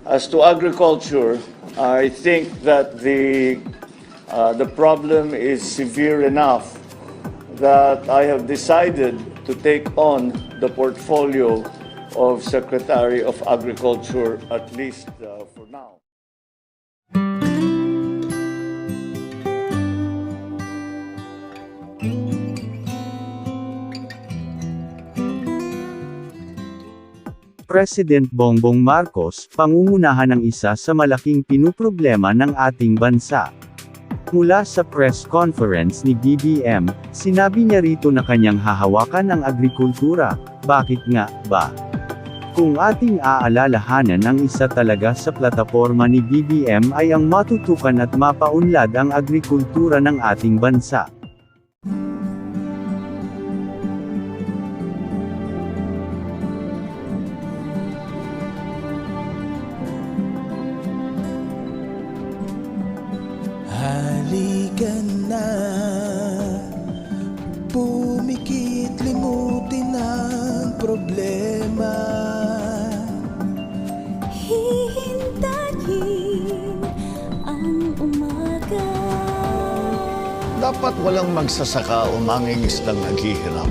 As to agriculture, I think that the problem is severe enough that I have decided to take on the portfolio of Secretary of Agriculture, at least for now. President Bongbong Marcos, pangungunahan ng isa sa malaking pinuproblema ng ating bansa. Mula sa press conference ni BBM, sinabi niya rito na kanyang hahawakan ang agrikultura. Bakit nga ba? Kung ating aalalahanan, ang isa talaga sa plataporma ni BBM ay ang matutukan at mapaunlad ang agrikultura ng ating bansa. Halika na, pumikit, limutin ang problema. Hihintayin ang umaga. Dapat walang magsasaka o mangingisdang naghihirap.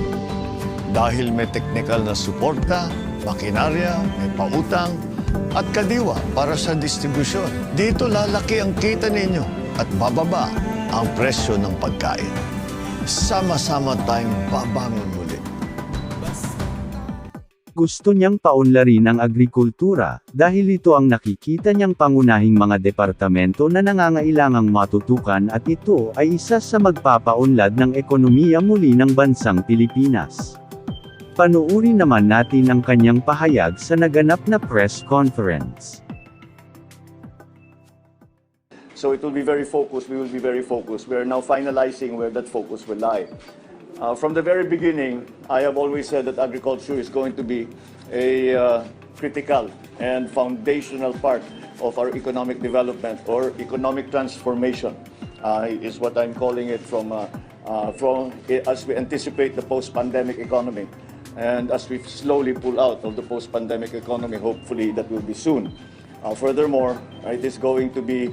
Dahil may teknikal na suporta, makinarya, may pautang, at kadiwa para sa distribusyon. Dito lalaki ang kita ninyo at bababa ang presyo ng pagkain. Sama-sama tayong babangon muli. Gusto niyang paunlarin ang agrikultura, dahil ito ang nakikita niyang pangunahing mga departamento na nangangailangang matutukan at ito ay isa sa magpapaunlad ng ekonomiya muli ng bansang Pilipinas. Panuuri naman natin ang kanyang pahayag sa naganap na press conference. So it will be very focused, we will be very focused. We are now finalizing where that focus will lie. From the very beginning, I have always said that agriculture is going to be a critical and foundational part of our economic development or economic transformation, is what I'm calling it from as we anticipate the post-pandemic economy. And as we slowly pull out of the post-pandemic economy, hopefully that will be soon. Furthermore, it is going to be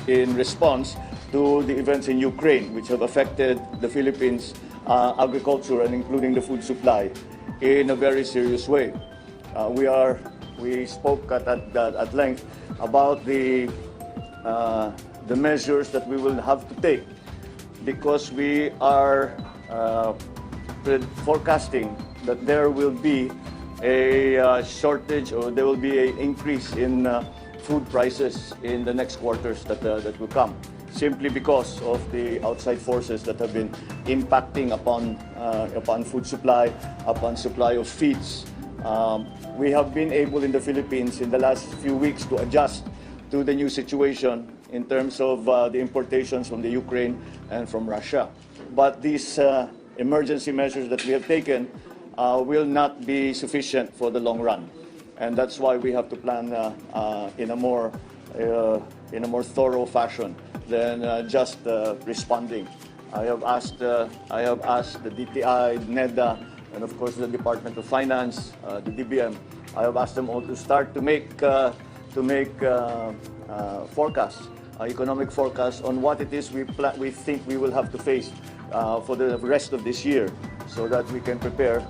in response to the events in Ukraine, which have affected the Philippines' agriculture and including the food supply in a very serious way. We spoke at length about the measures that we will have to take because we are forecasting that there will be a shortage or there will be an increase in food prices in the next quarters that will come, simply because of the outside forces that have been impacting upon food supply, upon supply of feeds. We have been able in the Philippines in the last few weeks to adjust to the new situation in terms of the importations from the Ukraine and from Russia. But these emergency measures that we have taken will not be sufficient for the long run. And that's why we have to plan in a more thorough fashion than just responding. I have asked the DTI, NEDA, and of course the Department of Finance, the DBM. I have asked them all to start to make forecasts, economic forecasts on what it is we think we will have to face for the rest of this year, so that we can prepare.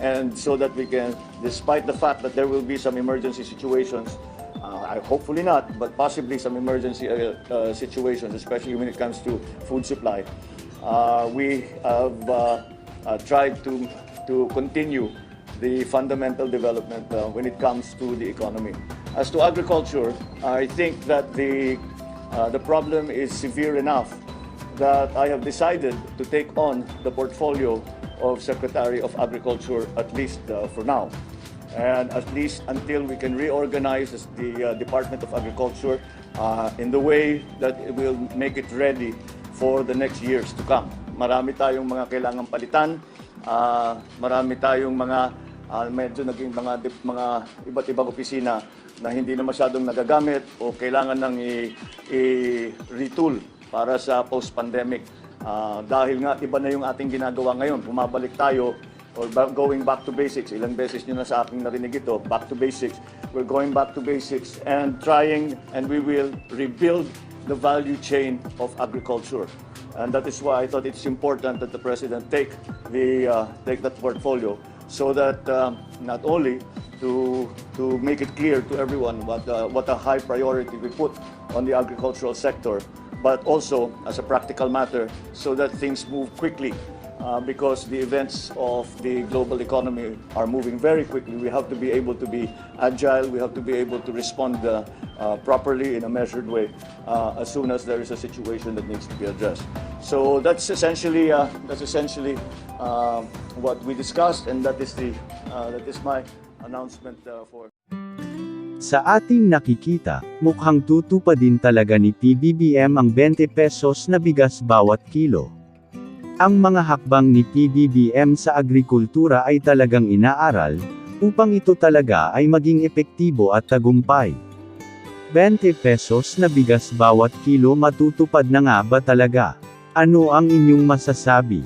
And so that we can, despite the fact that there will be some emergency situations, hopefully not, but possibly some emergency situations, especially when it comes to food supply, we have tried to continue the fundamental development when it comes to the economy. As to agriculture, I think that the problem is severe enough that I have decided to take on the portfolio of Secretary of Agriculture, at least for now. And at least until we can reorganize the Department of Agriculture in the way that it will make it ready for the next years to come. Marami tayong mga kailangang palitan, marami tayong mga medyo naging mga iba't ibang opisina na hindi na masyadong nagagamit o kailangan nang i-retool para sa post-pandemic. Dahil nga iba na yung ating ginagawa ngayon. Bumabalik tayo or going back to basics. Ilang beses nyo na sa aking narinig ito, back to basics. We're going back to basics and trying, and we will rebuild the value chain of agriculture. And that is why I thought it's important that the President take that portfolio, so that not only to make it clear to everyone what a high priority we put on the agricultural sector, but also as a practical matter, so that things move quickly. Because the events of the global economy are moving very quickly. We have to be able to be agile. We have to be able to respond properly in a measured way as soon as there is a situation that needs to be addressed. So that's essentially what we discussed, and that is my announcement for. Sa ating nakikita, mukhang tutupadin talaga ni PBBM ang 20 pesos na bigas bawat kilo. Ang mga hakbang ni PBBM sa agrikultura ay talagang inaaral, upang ito talaga ay maging epektibo at tagumpay. 20 pesos na bigas bawat kilo, matutupad na nga ba talaga? Ano ang inyong masasabi?